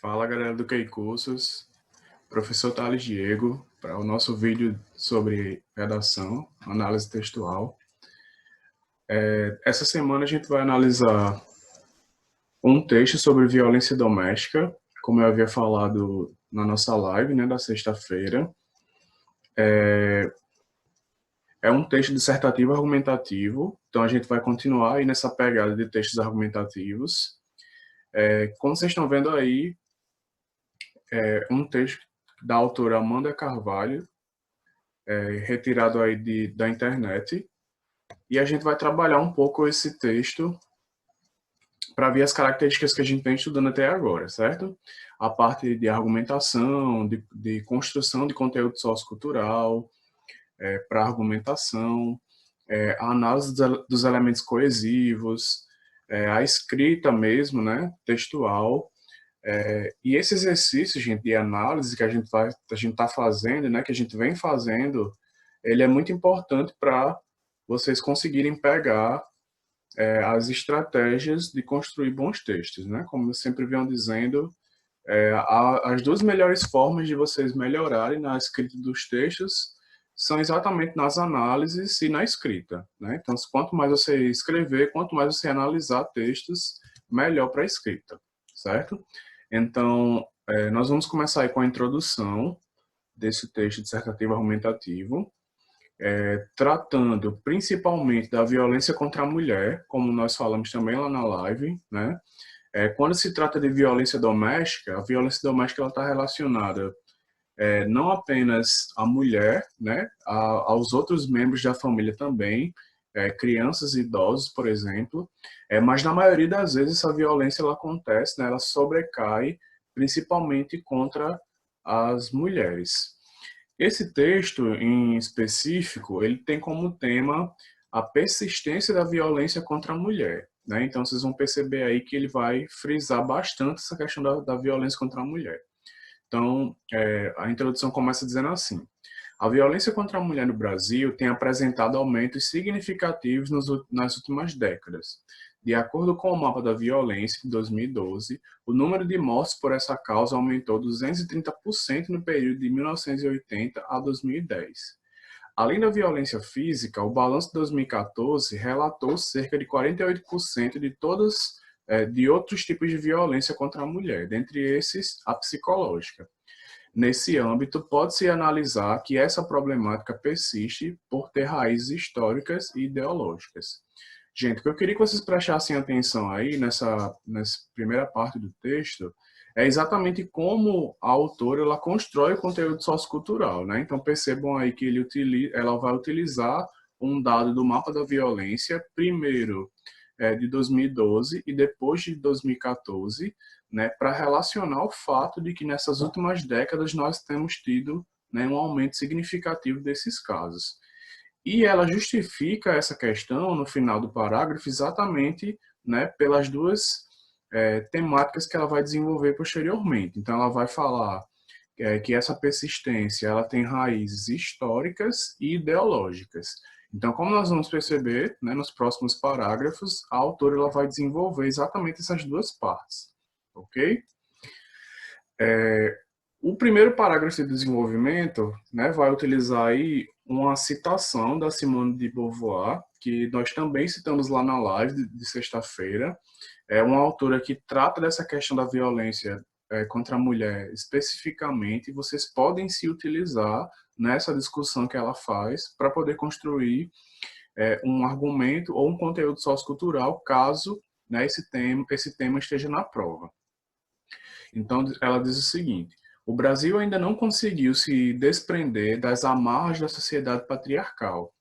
Fala galera do Key Cursos, professor Thales Diego, para o nosso vídeo sobre redação, análise textual. Essa semana a gente vai analisar um texto sobre violência doméstica, como eu havia falado na nossa live, da sexta-feira. É um texto dissertativo argumentativo, então a gente vai continuar aí nessa pegada de textos argumentativos. Como vocês estão vendo aí, é um texto da autora Amanda Carvalho, retirado aí da internet, e a gente vai trabalhar um pouco esse texto para ver as características que a gente vem estudando até agora, certo? A parte de argumentação, de construção de conteúdo sociocultural, para argumentação, a análise dos elementos coesivos, a escrita mesmo, textual. E esse exercício, gente, de análise que a gente está fazendo, que a gente vem fazendo, ele é muito importante para vocês conseguirem pegar as estratégias de construir bons textos, Como eu sempre venho dizendo, as duas melhores formas de vocês melhorarem na escrita dos textos são exatamente nas análises e na escrita, Então, quanto mais você escrever, quanto mais você analisar textos, melhor para a escrita, certo? Então, nós vamos começar aí com a introdução desse texto dissertativo argumentativo, tratando principalmente da violência contra a mulher, como nós falamos também lá na live, Quando se trata de violência doméstica, a violência doméstica está relacionada não apenas à mulher, aos outros membros da família também, crianças e idosos, por exemplo, mas na maioria das vezes essa violência ela acontece, ela sobrecai principalmente contra as mulheres. Esse texto em específico, ele tem como tema a persistência da violência contra a mulher, Então vocês vão perceber aí que ele vai frisar bastante essa questão da violência contra a mulher. Então, a introdução começa dizendo assim: a violência contra a mulher no Brasil tem apresentado aumentos significativos nas últimas décadas. De acordo com o mapa da violência de 2012, o número de mortes por essa causa aumentou 230% no período de 1980 a 2010. Além da violência física, o balanço de 2014 relatou cerca de 48% de outros tipos de violência contra a mulher, dentre esses a psicológica. Nesse âmbito, pode-se analisar que essa problemática persiste por ter raízes históricas e ideológicas. Gente, o que eu queria que vocês prestassem atenção aí nessa primeira parte do texto é exatamente como a autora ela constrói o conteúdo sociocultural, Então percebam aí que ela vai utilizar um dado do mapa da violência, primeiro de 2012 e depois de 2014, para relacionar o fato de que nessas últimas décadas nós temos tido um aumento significativo desses casos. E ela justifica essa questão no final do parágrafo exatamente pelas duas temáticas que ela vai desenvolver posteriormente. Então, ela vai falar que essa persistência ela tem raízes históricas e ideológicas. Então, como nós vamos perceber nos próximos parágrafos, a autora ela vai desenvolver exatamente essas duas partes, ok? O primeiro parágrafo de desenvolvimento vai utilizar aí uma citação da Simone de Beauvoir, que nós também citamos lá na live de sexta-feira. É uma autora que trata dessa questão da violência contra a mulher especificamente, e vocês podem se utilizar nessa discussão que ela faz para poder construir um argumento ou um conteúdo sociocultural, caso esse tema esteja na prova. Então, ela diz o seguinte: o Brasil ainda não conseguiu se desprender das amarras da sociedade patriarcal.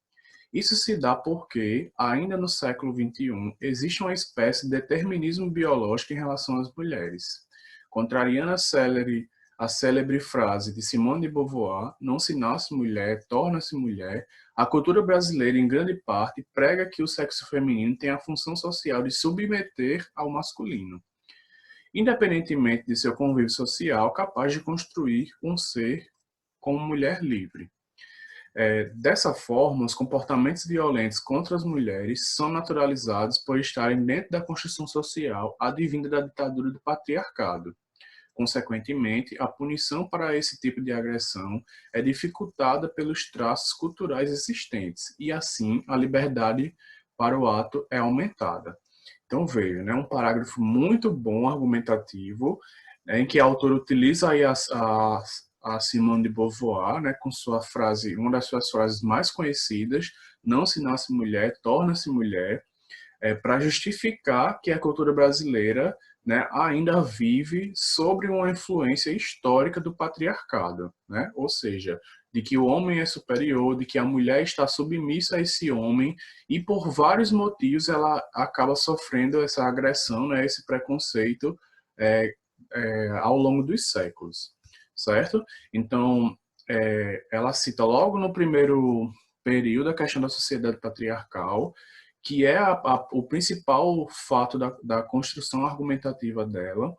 Isso se dá porque, ainda no século XXI, existe uma espécie de determinismo biológico em relação às mulheres. Contrariando a célebre frase de Simone de Beauvoir, não se nasce mulher, torna-se mulher, a cultura brasileira, em grande parte, prega que o sexo feminino tem a função social de submeter ao masculino, independentemente de seu convívio social, capaz de construir um ser como mulher livre. Dessa forma, os comportamentos violentos contra as mulheres são naturalizados por estarem dentro da construção social advinda da ditadura do patriarcado. Consequentemente, a punição para esse tipo de agressão é dificultada pelos traços culturais existentes e, assim, a liberdade para o ato é aumentada. Então, veja, né, um parágrafo muito bom, argumentativo, né, em que a autora utiliza aí a Simone de Beauvoir, né, com sua frase, uma das suas frases mais conhecidas, não se nasce mulher, torna-se mulher, para justificar que a cultura brasileira, né, ainda vive sobre uma influência histórica do patriarcado, né? Ou seja, de que o homem é superior, de que a mulher está submissa a esse homem e por vários motivos ela acaba sofrendo essa agressão, né, esse preconceito é, ao longo dos séculos, certo? Então, ela cita logo no primeiro período a questão da sociedade patriarcal, que é o principal fato da construção argumentativa dela.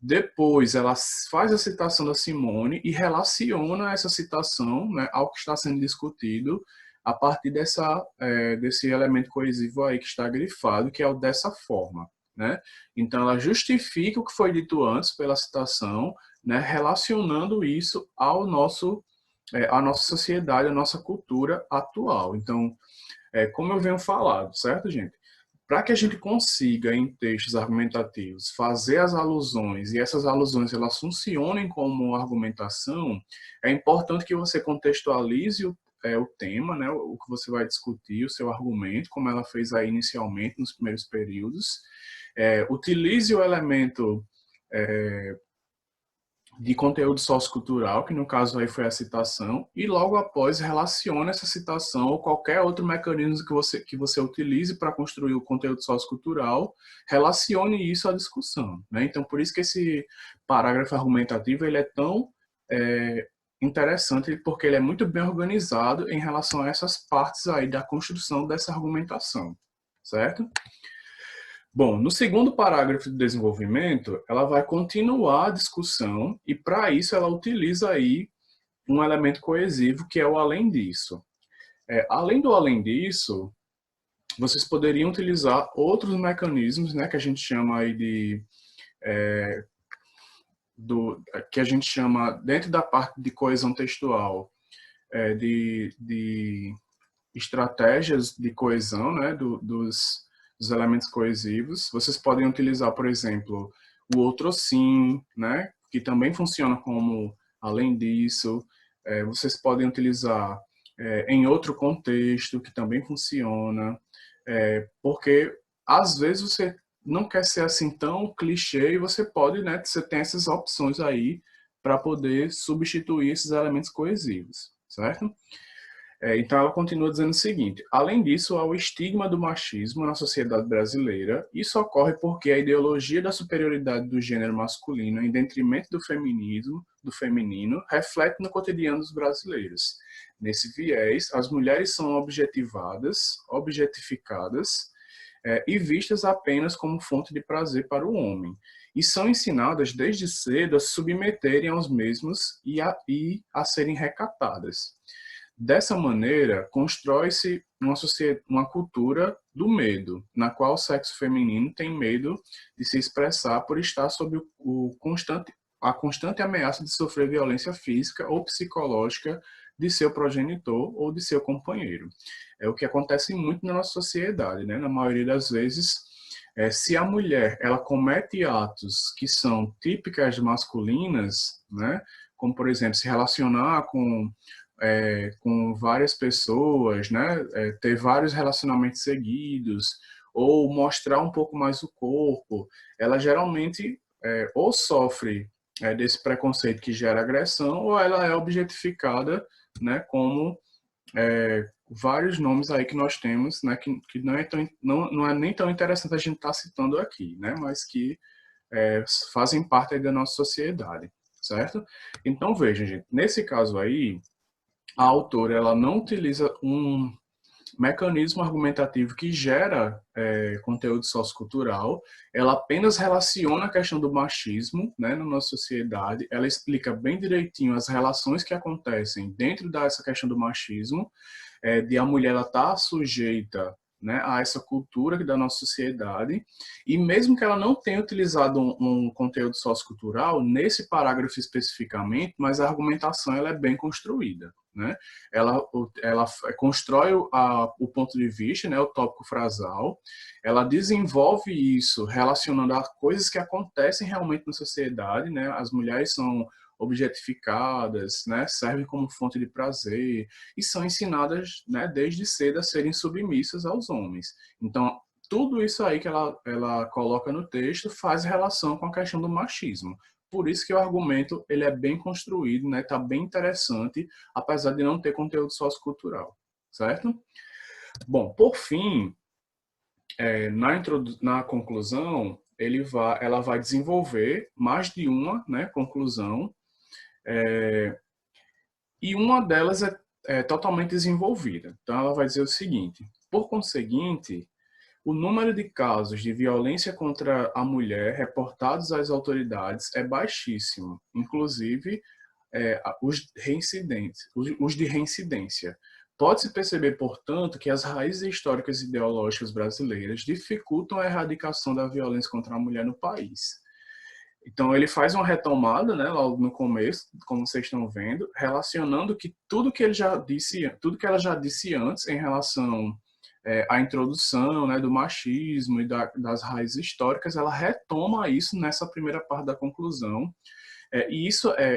Depois, ela faz a citação da Simone e relaciona essa citação, né, ao que está sendo discutido a partir desse elemento coesivo aí que está grifado, que é o dessa forma, né? Então, ela justifica o que foi dito antes pela citação, né, relacionando isso à nossa sociedade, à nossa cultura atual. Então, como eu venho falado, certo, gente? Para que a gente consiga, em textos argumentativos, fazer as alusões e essas alusões elas funcionem como argumentação, é importante que você contextualize o tema, né, o que você vai discutir, o seu argumento, como ela fez aí inicialmente nos primeiros períodos. Utilize o elemento de conteúdo sociocultural, que no caso aí foi a citação, e logo após relaciona essa citação ou qualquer outro mecanismo que você utilize para construir o conteúdo sociocultural, relacione isso à discussão, né? Então, por isso que esse parágrafo argumentativo ele é tão interessante, porque ele é muito bem organizado em relação a essas partes aí da construção dessa argumentação, certo? Bom, no segundo parágrafo de desenvolvimento, ela vai continuar a discussão e, para isso, ela utiliza aí um elemento coesivo que é o além disso. Além do além disso, vocês poderiam utilizar outros mecanismos, né, que a gente chama aí que a gente chama, dentro da parte de coesão textual, de estratégias de coesão, né, dos elementos coesivos. Vocês podem utilizar, por exemplo, o outro sim, né, que também funciona como além disso. Vocês podem utilizar em outro contexto, que também funciona, porque às vezes você não quer ser assim tão clichê e você pode, né, você tem essas opções aí para poder substituir esses elementos coesivos, certo? Então, ela continua dizendo o seguinte: além disso, há o estigma do machismo na sociedade brasileira. Isso ocorre porque a ideologia da superioridade do gênero masculino em detrimento do feminino, reflete no cotidiano dos brasileiros. Nesse viés, as mulheres são objetificadas e vistas apenas como fonte de prazer para o homem. E são ensinadas desde cedo a se submeterem aos mesmos e a serem recatadas. Dessa maneira, constrói-se uma cultura do medo, na qual o sexo feminino tem medo de se expressar por estar sob a constante ameaça de sofrer violência física ou psicológica de seu progenitor ou de seu companheiro. É o que acontece muito na nossa sociedade, né? Na maioria das vezes, se a mulher ela comete atos que são típicas masculinas, né? Como, por exemplo, se relacionar com várias pessoas, né? Ter vários relacionamentos seguidos, ou mostrar um pouco mais o corpo, ela geralmente ou sofre desse preconceito que gera agressão, ou ela é objetificada, né? Como vários nomes aí que nós temos, né? Que não é nem tão interessante a gente estar citando aqui, né? Mas que fazem parte aí da nossa sociedade, certo? Então, veja, gente, nesse caso aí, a autora ela não utiliza um mecanismo argumentativo que gera conteúdo sociocultural, ela apenas relaciona a questão do machismo, né, na nossa sociedade, ela explica bem direitinho as relações que acontecem dentro dessa questão do machismo, de a mulher estar sujeita, né, a essa cultura da nossa sociedade, e mesmo que ela não tenha utilizado um conteúdo sociocultural, nesse parágrafo especificamente, mas a argumentação ela é bem construída. Né? Ela constrói o ponto de vista, né, o tópico frasal, ela desenvolve isso relacionando a coisas que acontecem realmente na sociedade, né? As mulheres são objetificadas, né, servem como fonte de prazer e são ensinadas, né, desde cedo a serem submissas aos homens. Então, tudo isso aí que ela coloca no texto faz relação com a questão do machismo. Por isso que o argumento ele é bem construído, né, tá bem interessante, apesar de não ter conteúdo sociocultural, certo? Bom, por fim, na conclusão, ela vai desenvolver mais de uma, né, conclusão, e uma delas é totalmente desenvolvida. Então, ela vai dizer o seguinte: por conseguinte, o número de casos de violência contra a mulher reportados às autoridades é baixíssimo, inclusive os de reincidência. Pode-se perceber, portanto, que as raízes históricas e ideológicas brasileiras dificultam a erradicação da violência contra a mulher no país. Então, ele faz uma retomada, né, logo no começo, como vocês estão vendo, relacionando que tudo que ela já disse antes em relação à introdução, né, do machismo e das raízes históricas, ela retoma isso nessa primeira parte da conclusão. E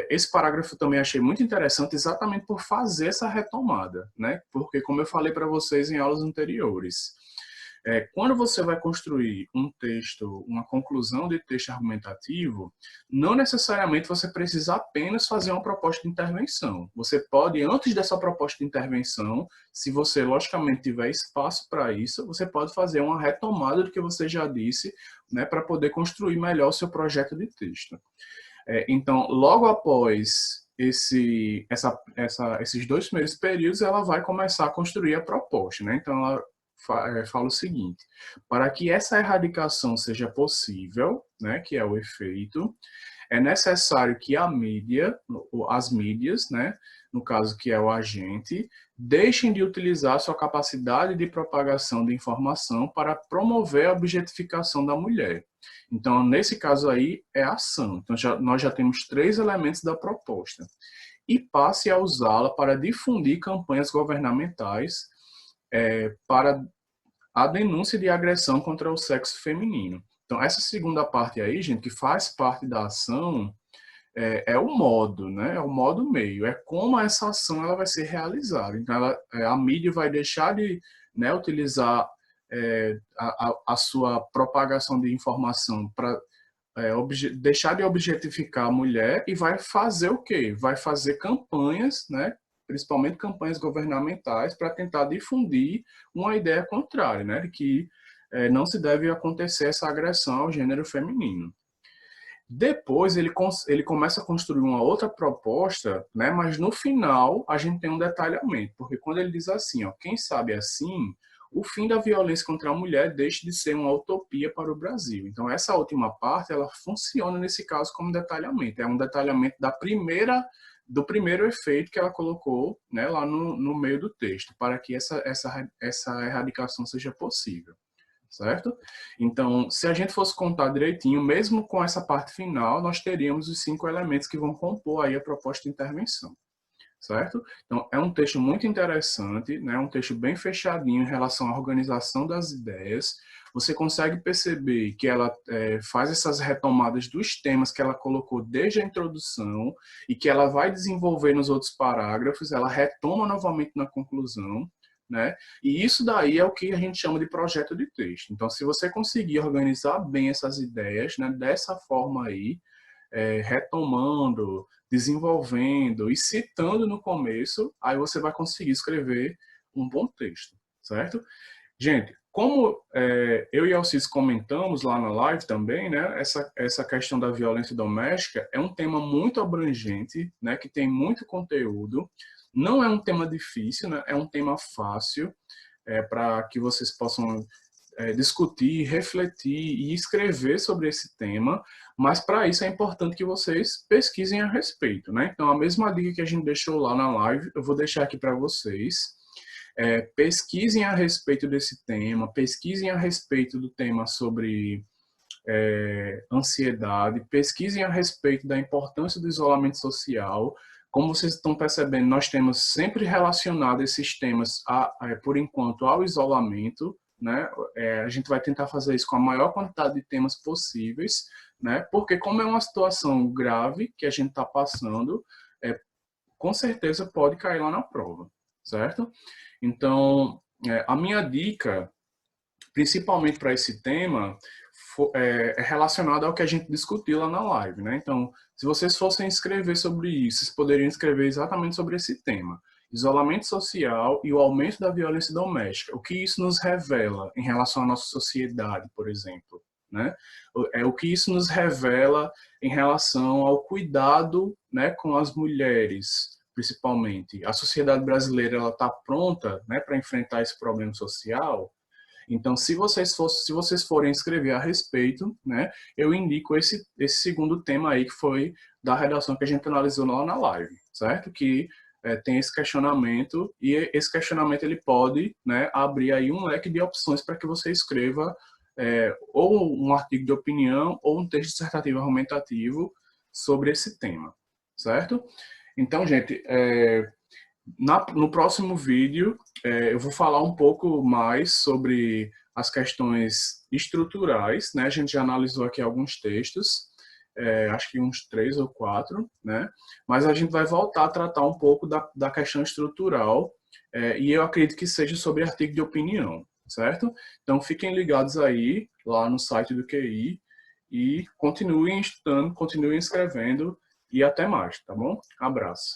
esse parágrafo também achei muito interessante exatamente por fazer essa retomada, né? Porque, como eu falei para vocês em aulas anteriores, quando você vai construir um texto, uma conclusão de texto argumentativo, não necessariamente você precisa apenas fazer uma proposta de intervenção. Você pode, antes dessa proposta de intervenção, se você logicamente tiver espaço para isso, você pode fazer uma retomada do que você já disse, né, para poder construir melhor o seu projeto de texto. Então, logo após esses dois primeiros períodos, ela vai começar a construir a proposta, né? Então, ela fala o seguinte: para que essa erradicação seja possível, né, que é o efeito, é necessário que as mídias, né, no caso que é o agente, deixem de utilizar sua capacidade de propagação de informação para promover a objetificação da mulher. Então, nesse caso aí, é a ação. Então, nós já temos 3 elementos da proposta. E passe a usá-la para difundir campanhas governamentais para a denúncia de agressão contra o sexo feminino. Então, essa segunda parte aí, gente, que faz parte da ação, é o modo, né? É o modo meio, é como essa ação ela vai ser realizada. Então, a mídia vai deixar de, né, utilizar a sua propagação de informação para deixar de objetificar a mulher e vai fazer o quê? Vai fazer campanhas, né? Principalmente campanhas governamentais, para tentar difundir uma ideia contrária, né? De que não se deve acontecer essa agressão ao gênero feminino. Depois ele começa a construir uma outra proposta, né? Mas no final a gente tem um detalhamento, porque quando ele diz assim, ó, quem sabe assim, o fim da violência contra a mulher deixa de ser uma utopia para o Brasil. Então essa última parte ela funciona nesse caso como detalhamento, é um detalhamento do primeiro efeito que ela colocou, né, lá no meio do texto, para que essa erradicação seja possível. Certo? Então, se a gente fosse contar direitinho, mesmo com essa parte final, nós teríamos os 5 elementos que vão compor aí a proposta de intervenção. Certo? Então, é um texto muito interessante, né? Um texto bem fechadinho em relação à organização das ideias. Você consegue perceber que ela faz essas retomadas dos temas que ela colocou desde a introdução e que ela vai desenvolver nos outros parágrafos, ela retoma novamente na conclusão, né? E isso daí é o que a gente chama de projeto de texto. Então, se você conseguir organizar bem essas ideias, né, dessa forma aí, retomando, desenvolvendo e citando no começo, aí você vai conseguir escrever um bom texto, certo? Gente, como eu e Alcides comentamos lá na live também, né, essa questão da violência doméstica é um tema muito abrangente, né, que tem muito conteúdo. Não é um tema difícil, né? É um tema fácil para que vocês possam discutir, refletir e escrever sobre esse tema, mas para isso é importante que vocês pesquisem a respeito, né? Então, a mesma dica que a gente deixou lá na live, eu vou deixar aqui para vocês. pesquisem a respeito desse tema, pesquisem a respeito do tema sobre ansiedade, pesquisem a respeito da importância do isolamento social. Como vocês estão percebendo, nós temos sempre relacionado esses temas, por enquanto, ao isolamento, né? A gente vai tentar fazer isso com a maior quantidade de temas possíveis, né? Porque como é uma situação grave que a gente está passando, com certeza pode cair lá na prova, certo? Então, a minha dica, principalmente para esse tema, é relacionada ao que a gente discutiu lá na live, né? Então, se vocês fossem escrever sobre isso, vocês poderiam escrever exatamente sobre esse tema. Isolamento social e o aumento da violência doméstica. O que isso nos revela em relação à nossa sociedade, por exemplo, né? O que isso nos revela em relação ao cuidado, né, com as mulheres, principalmente. A sociedade brasileira ela está pronta, né, para enfrentar esse problema social. Então, se vocês forem escrever a respeito, né, eu indico esse segundo tema aí, que foi da redação que a gente analisou lá na live, certo? Que tem esse questionamento, e esse questionamento ele pode, né, abrir aí um leque de opções para que você escreva ou um artigo de opinião ou um texto dissertativo argumentativo sobre esse tema, certo? Então, gente, no próximo vídeo, eu vou falar um pouco mais sobre as questões estruturais, né? A gente já analisou aqui alguns textos, acho que uns 3 ou 4, né? Mas a gente vai voltar a tratar um pouco da questão estrutural, e eu acredito que seja sobre artigo de opinião, certo? Então, fiquem ligados aí, lá no site do QI, e continuem estudando, continuem escrevendo, e até mais, tá bom? Abraço.